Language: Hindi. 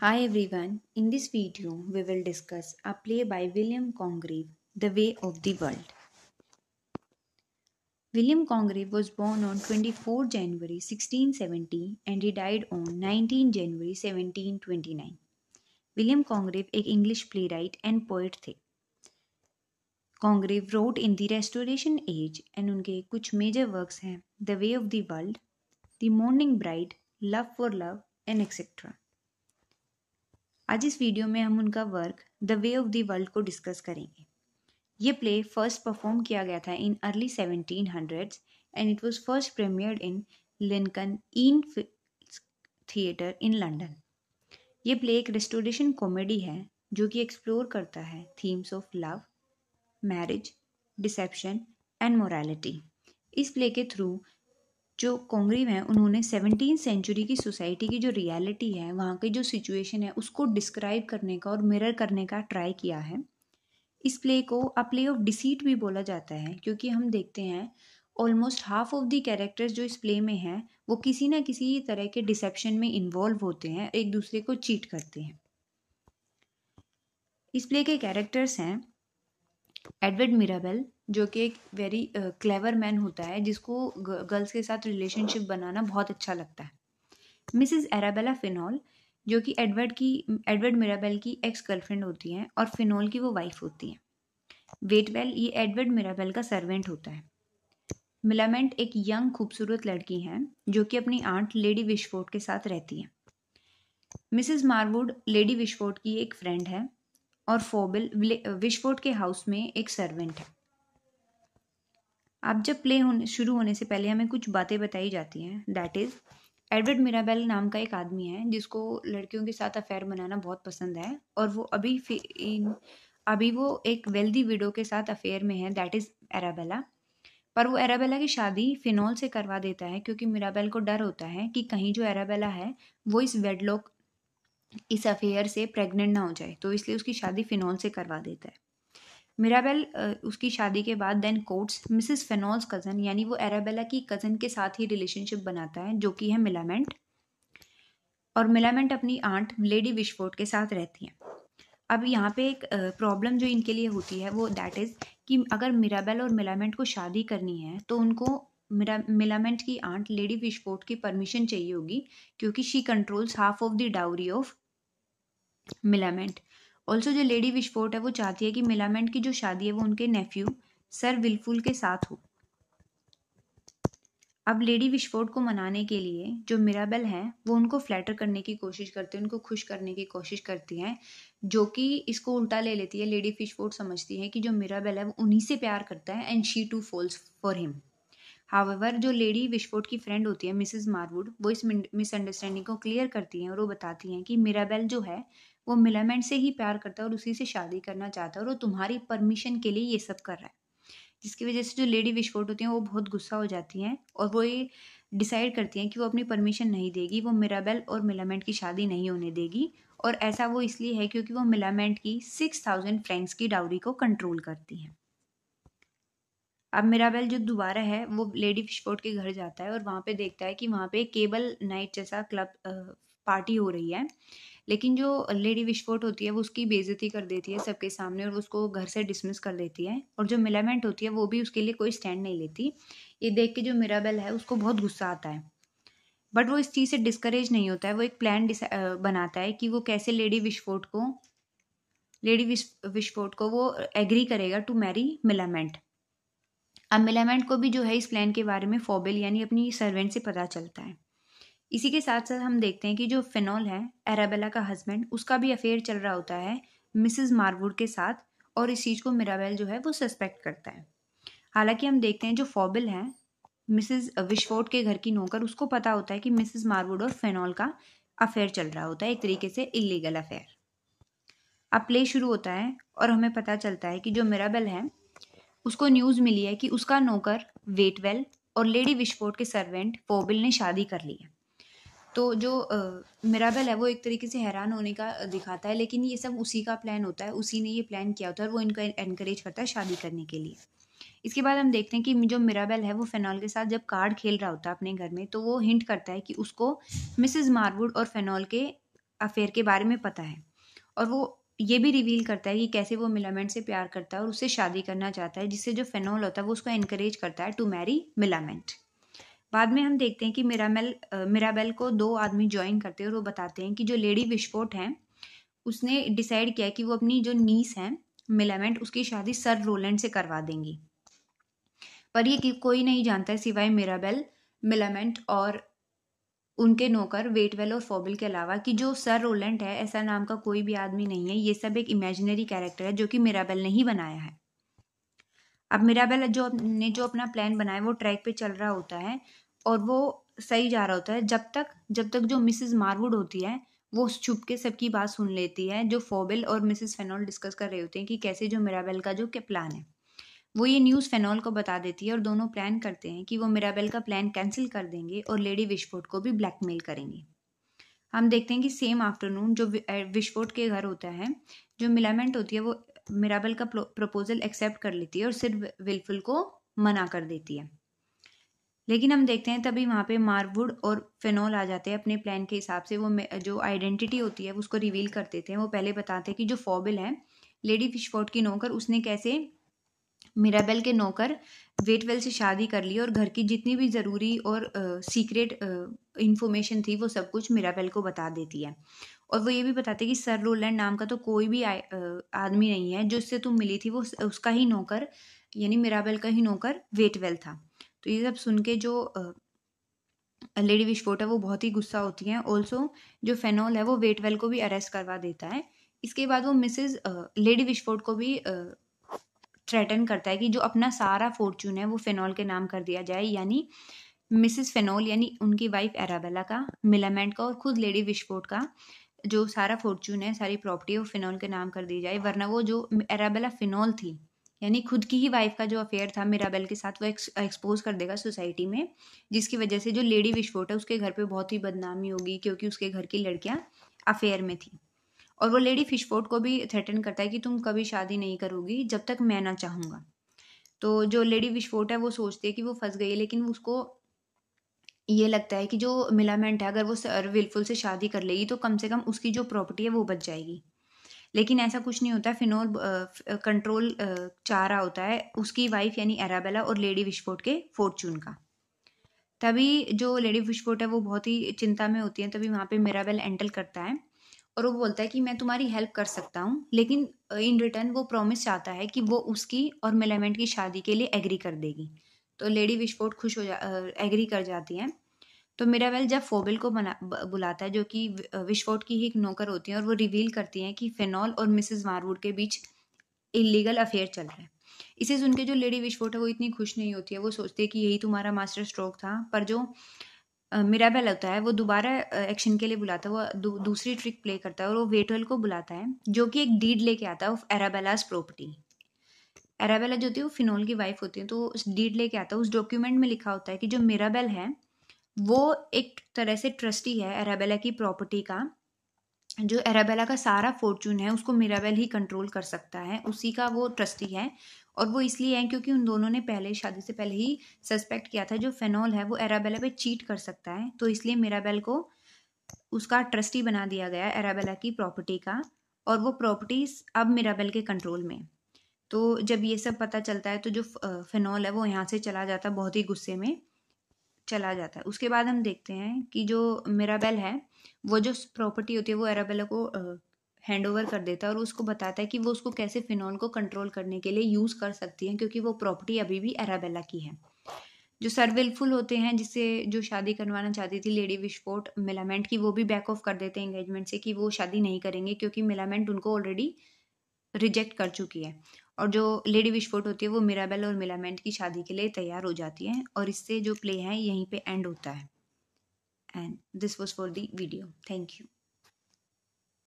Hi everyone, in this video we will discuss a play by William Congreve, The Way of the World. William Congreve was born on 24 January 1670 and he died on 19 January 1729. William Congreve एक इंग्लिश प्लेराइट एंड पोएट थे. Congreve wrote in the Restoration Age and उनके कुछ मेजर वर्क्स हैं The Way of the World, The Morning Bride, Love for Love and etc. आज इस वीडियो में हम उनका work the way of the world को डिस्कस करेंगे. ये प्ले फर्स्ट परफॉर्म किया गया था in early 1700s and it was first premiered in Lincoln in theatre in London. ये प्ले एक रेस्टोरेशन कॉमेडी है जो कि एक्सप्लोर करता है themes of love, marriage, dissipation and morality. इस प्ले के थ्रू जो कॉन्ग्रीव हैं उन्होंने 17th सेंचुरी की सोसाइटी की जो रियलिटी है, वहाँ की जो सिचुएशन है, उसको डिस्क्राइब करने का और मिरर करने का ट्राई किया है. इस प्ले को अ प्ले ऑफ डिसीट भी बोला जाता है क्योंकि हम देखते हैं almost half of the characters जो इस प्ले में हैं वो किसी ना किसी तरह के डिसेप्शन में इन्वॉल्व होते हैं, एक दूसरे को चीट करते हैं. इस प्ले के कैरेक्टर्स हैं एडवर्ड मिराबेल जो कि एक वेरी क्लेवर मैन होता है जिसको गर्ल्स के साथ रिलेशनशिप बनाना बहुत अच्छा लगता है. मिसेस एराबेला फिनॉल जो कि एडवर्ड मिराबेल की एक्स गर्लफ्रेंड होती हैं और फिनॉल की वो वाइफ होती हैं. वेटवेल ये एडवर्ड मिराबेल का सर्वेंट होता है. मिलामेंट एक यंग खूबसूरत लड़की हैं जो कि अपनी आंट लेडी विशफोर्ड के साथ रहती हैं. मिसेस मारवुड लेडी विशफोर्ड की एक फ्रेंड है और फोबिल विशफोर्ड के हाउस में एक सर्वेंट है. अब जब प्ले शुरू होने से पहले हमें कुछ बातें बताई जाती हैं. दैट इज एडवर्ड मिराबेल नाम का एक आदमी है जिसको लड़कियों के साथ अफेयर बनाना बहुत पसंद है और वो अभी वो एक वेल्दी विडो के साथ अफेयर में है, दैट इज एराबेला. पर वो एराबेला की शादी फिनॉल से करवा देता है क्योंकि मिराबेल को डर होता है कि कहीं जो एराबेला है वो इस अफेयर से प्रेग्नेंट ना हो जाए, तो इसलिए उसकी शादी फिनॉल से करवा देता है. मिराबेल उसकी शादी के बाद then courts Mrs Fainall's cousin यानी वो एराबेला की कज़न के साथ ही रिलेशनशिप बनाता है जो कि है मिलामेंट. और मिलामेंट अपनी आंट लेडी विशफोर्ड के साथ रहती हैं. अब यहाँ पे एक प्रॉब्लम जो इनके लिए होती है वो दैट इज़ कि अगर मिराबेल और मिलामेंट को शादी करनी है तो उनको मिलामेंट की आंट लेडी विशफोर्ड की परमिशन चाहिए होगी क्योंकि she controls half of the dowry of Millamant. Also जो लेडी विशफोर्ड है वो चाहती है कि मिलामेंट की जो शादी है वो उनके नेफ्यू सर विल्फुल के साथ हो. अब लेडी विशफोर्ड को मनाने के लिए जो मिराबेल हैं वो उनको फ्लैटर करने की कोशिश करते हैं, उनको खुश करने की कोशिश करती हैं, जो कि इसको उल्टा ले लेती है. लेडी विशफोर्ड समझती है कि जो मिराबेल है वो उन्हीं से प्यार करता है and she too falls for him. However जो लेडी विशफोर्ड की फ्रेंड होती है मिसेस मारवुड वो इस मिसअंडरस्टैंडिंग को क्लियर करती हैं और वो बताती हैं कि मिराबेल जो है वो मिलामेंट से ही प्यार करता है और उसी से शादी करना चाहता है और वो तुम्हारी परमिशन के लिए ये सब कर रहा है. जिसकी वजह से जो लेडी विशफोर्ड होती हैं वो बहुत गुस्सा हो जाती हैं और वो ये डिसाइड करती हैं कि वो अपनी परमिशन नहीं देगी, वो मिराबेल और मिलामेंट की शादी नहीं होने देगी. और ऐसा वो इसलिए है क्योंकि वो मिलामेंट की 6000 फ्रैंक्स की डाउरी को कंट्रोल करती हैं. अब मिराबेल जो दोबारा है वो लेडी विशफोर्ड के घर जाता है और वहाँ पे देखता है कि वहाँ पे केबल नाइट जैसा क्लब पार्टी हो रही है, लेकिन जो लेडी विशफोर्ड होती है वो उसकी बेइज्जती कर देती है सबके सामने और उसको घर से डिसमिस कर देती है. और जो मिलामेंट होती है वो भी उसके लिए कोई स्टैंड नहीं लेती. ये देख के जो मिराबेल है उसको बहुत गुस्सा आता है, बट वो इस चीज़ से डिस्करेज नहीं होता है. वो एक प्लान बनाता है कि वो कैसे लेडी विशफोर्ड को वो एग्री करेगा टू मैरी मिलामेंट. अब मिलामेंट को भी जो है इस प्लान के बारे में फोबिल यानी अपनी सर्वेंट से पता चलता है. इसी के साथ साथ हम देखते हैं कि जो फिनॉल है एराबेला का हस्बैंड, उसका भी अफेयर चल रहा होता है मिसेस मारवुड के साथ और इस चीज़ को मिराबेल जो है वो सस्पेक्ट करता है. हालांकि हम देखते हैं जो फोबिल है मिसेस विशफोर्ड के घर की नौकर, उसको पता होता है कि मिसेस मारवुड और फिनॉल का अफेयर चल रहा होता है, एक तरीके से इलीगल अफेयर. अब प्ले शुरू होता है और हमें पता चलता है कि जो मिराबेल है उसको न्यूज़ मिली है कि उसका नौकर वेटवेल और लेडी विशफोर्ड के सर्वेंट फोबिल ने शादी कर ली है. तो जो मिराबेल है वो एक तरीके से हैरान होने का दिखाता है, लेकिन ये सब उसी का प्लान होता है, उसी ने ये प्लान किया होता है और वो इनको एनकरेज करता है शादी करने के लिए. इसके बाद हम देखते हैं कि जो मिराबेल है वो फेनॉल के साथ जब कार्ड खेल रहा होता है अपने घर में, तो वो हिंट करता है कि उसको मिसेस मारवुड और फेनॉल के अफेयर के बारे में पता है, और वो ये भी रिवील करता है कि कैसे वो मिलामेंट से प्यार करता है और उससे शादी करना चाहता है, जिससे जो फेनोल होता है वो उसको एनकरेज करता है टू मैरी मिलामेंट। बाद में हम देखते हैं कि मिराबेल को 2 आदमी ज्वाइन करते हैं और वो बताते हैं कि जो लेडी विस्फोट है उसने डिसाइड किया कि वो अपनी जो नीस है मिलामेंट, उसकी शादी सर रोलैंड से करवा देंगी। पर ये कोई नहीं जानता है सिवाय मिराबेल, मिलामेंट और उनके नौकर वेटवेल और फॉबिल के अलावा कि जो सर रोलैंड है ऐसा नाम का कोई भी आदमी नहीं है। ये सब एक इमेजिनरी कैरेक्टर है जो कि मिराबेल ने ही बनाया है। अब मिराबेल जो अपना प्लान बनाया वो ट्रैक पे चल रहा होता है और वो सही जा रहा होता है जब तक जो मिसेस मारवुड होती है वो छुप के सबकी बात सुन लेती है, जो फॉबिल और मिसेस फेनोल डिस्कस कर रहे होते हैं कि कैसे जो मिराबेल का जो प्लान है। वो ये न्यूज़ फेनोल को बता देती है और दोनों प्लान करते हैं कि वो मिराबेल का प्लान कैंसिल कर देंगे और लेडी विस्फोट को भी ब्लैकमेल करेंगे। हम देखते हैं कि सेम आफ्टरनून जो विस्फोट के घर होता है, जो मिलामेंट होती है वो मिराबेल का प्रपोजल एक्सेप्ट कर लेती है और सिर्फ विल्फुल को मना कर देती है। लेकिन हम देखते हैं तभी वहाँ पे मारवुड और फेनोल आ जाते हैं अपने प्लान के हिसाब से। वो जो आइडेंटिटी होती है उसको रिवील कर देते हैं। वो पहले बताते हैं कि जो फॉबिल है लेडी विस्फोट की नौकर, उसने कैसे मिराबेल के नौकर वेटवेल से शादी कर ली और घर की जितनी भी ज़रूरी और सीक्रेट इंफॉर्मेशन थी वो सब कुछ मिराबेल को बता देती है। और वो ये भी बताते कि सर रोलैंड नाम का तो कोई भी आदमी नहीं है, जो इससे तुम मिली थी वो उसका ही नौकर यानी मिराबेल का ही नौकर वेटवेल था। तो ये सब सुन के जो लेडी विस्फोट है वो बहुत ही गुस्सा होती हैं। ऑल्सो जो फेनोल है वो वेटवेल को भी अरेस्ट करवा देता है। इसके बाद वो मिसेज लेडी विस्फोट को भी थ्रेटन करता है कि जो अपना सारा फॉर्चून है वो फेनोल के नाम कर दिया जाए, यानी मिसेस फेनोल यानी उनकी वाइफ एराबेला का, मिलामेंट का और खुद लेडी विस्फोट का जो सारा फॉर्चून है, सारी प्रॉपर्टी है वो फेनोल के नाम कर दी जाए, वरना वो जो एराबेला फेनोल थी यानी खुद की ही वाइफ का जो अफेयर था मिराबेल के साथ वो एक्सपोज कर देगा सोसाइटी में, जिसकी वजह से जो लेडी विस्फोट है उसके घर पे बहुत ही बदनामी होगी क्योंकि उसके घर की लड़कियां अफेयर में थी। और वो लेडी फिशफोर्ड को भी थ्रेटन करता है कि तुम कभी शादी नहीं करोगी जब तक मैं ना चाहूँगा। तो जो लेडी विस्फोट है वो सोचती है कि वो फंस गई है, लेकिन उसको ये लगता है कि जो मिलामेंट है अगर वो सर विल्फुल से शादी कर लेगी तो कम से कम उसकी जो प्रॉपर्टी है वो बच जाएगी। लेकिन ऐसा कुछ नहीं होता। फिनोल कंट्रोल चाह रहा होता है उसकी वाइफ यानी एराबेला और लेडी विस्फोट के फॉर्चून का। तभी जो लेडी विस्फोट है वो बहुत ही चिंता में होती है। तभी वहाँ पे मिराबेल एंटर करता है और वो बोलता है कि मैं तुम्हारी हेल्प कर सकता हूँ, लेकिन इन रिटर्न वो प्रॉमिस चाहता है कि वो उसकी और मिलामेंट की शादी के लिए एग्री कर देगी। तो लेडी विस्फोट खुश हो एग्री कर जाती है। तो मिराबेल जब फोबिल को बुलाता है जो कि विस्फोट की ही एक नौकर होती है और वो रिवील करती हैं कि फेनोल और मिसेस मारवुड के बीच इलीगल अफेयर चल रहा है। इसे सुन के जो लेडी विस्फोट है वो इतनी खुश नहीं होती है। वो सोचती है कि यही तुम्हारा मास्टर स्ट्रोक था। पर जो मिराबेल होता है वो दोबारा एक्शन के लिए बुलाता है। वो दूसरी ट्रिक प्ले करता है और वो वेटवेल को बुलाता है जो कि एक डीड लेके आता है ऑफ एराबेलास प्रॉपर्टी। एराबेला जो होती है वो फिनोल की वाइफ होती है, तो उस डीड लेके आता है। उस डॉक्यूमेंट में लिखा होता है कि जो मिराबेल है वो एक तरह से ट्रस्टी है एराबेला की प्रॉपर्टी का। जो एराबेला का सारा फॉर्चून है उसको मिराबेल ही कंट्रोल कर सकता है, उसी का वो ट्रस्टी है। और वो इसलिए है क्योंकि उन दोनों ने पहले शादी से पहले ही सस्पेक्ट किया था जो फेनोल है वो एराबेला पे चीट कर सकता है, तो इसलिए मिराबेल को उसका ट्रस्टी बना दिया गया एराबेला की प्रॉपर्टी का। और वो प्रॉपर्टीज अब मिराबेल के कंट्रोल में। तो जब ये सब पता चलता है तो जो फेनोल है वो यहाँ से चला जाता है, बहुत ही गुस्से में चला जाता है। उसके बाद हम देखते हैं कि जो मिराबेल है वो जो प्रॉपर्टी होती है वो एराबेला को हैंड ओवर कर देता है और उसको बताता है कि वो उसको कैसे फिनोल को कंट्रोल करने के लिए यूज़ कर सकती है, क्योंकि वो प्रॉपर्टी अभी भी एराबेला की है। जो सर विलफुल होते हैं जिससे जो शादी करवाना चाहती थी लेडी विस्फोट मिलामेंट की, वो भी बैक ऑफ कर देते हैं एंगेजमेंट से कि वो शादी नहीं करेंगे क्योंकि मिलामेंट उनको ऑलरेडी रिजेक्ट कर चुकी है। और जो लेडी विस्फोट होती है वो मिराबेल और मिलामेंट की शादी के लिए तैयार हो जाती है और इससे जो प्ले है यहीं पे एंड होता है। And this was for the video. Thank you.